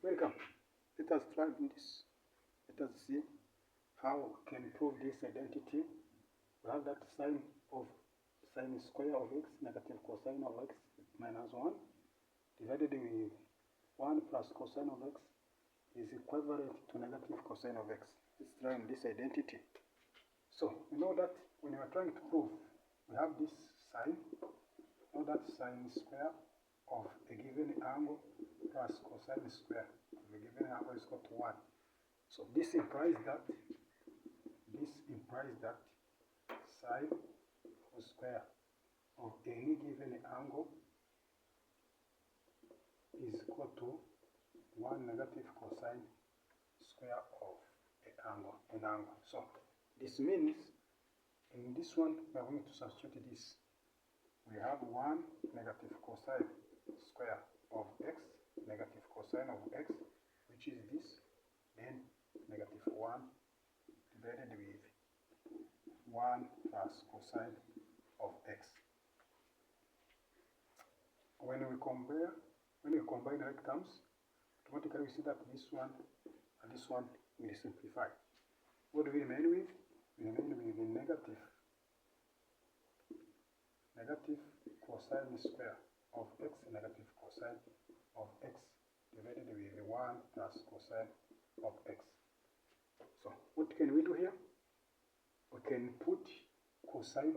Welcome. Let us try this. Let us see how we can prove this identity. We have that sine square of x negative cosine of x minus 1 divided with 1 plus cosine of x is equivalent to negative cosine of x. Let's try this identity. So we know that when we are trying to prove, we have this sine. Know that sine square of a given angle plus cosine square of a given angle is equal to 1. So this implies that sine square of any given angle is equal to 1 negative cosine square of an angle. So this means in this one we are going to substitute this. We have 1 negative cosine square of x, negative cosine of x, which is this, then negative 1 divided with 1 plus cosine of x. When we combine like terms, automatically we see that this one and this one will simplify. What do we remain with? We remain with the negative cosine square of x, negative cosine of x divided with 1 plus cosine of x. So what can we do here? We can put cosine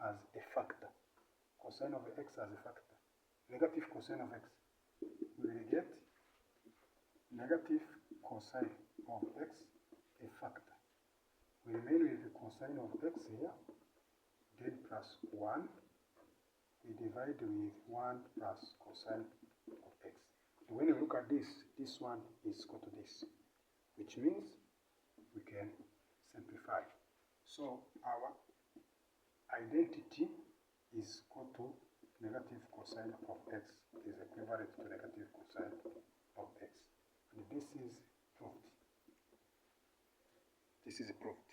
as a factor. Cosine of x as a factor. Negative cosine of x. We will get negative cosine of x a factor. We remain with the cosine of x here, then plus 1. We divide with 1 plus cosine of x. And when you look at this one is equal to this, which means we can simplify. So our identity is equal to negative cosine of x is equivalent to negative cosine of x. And this is proved. This is proved.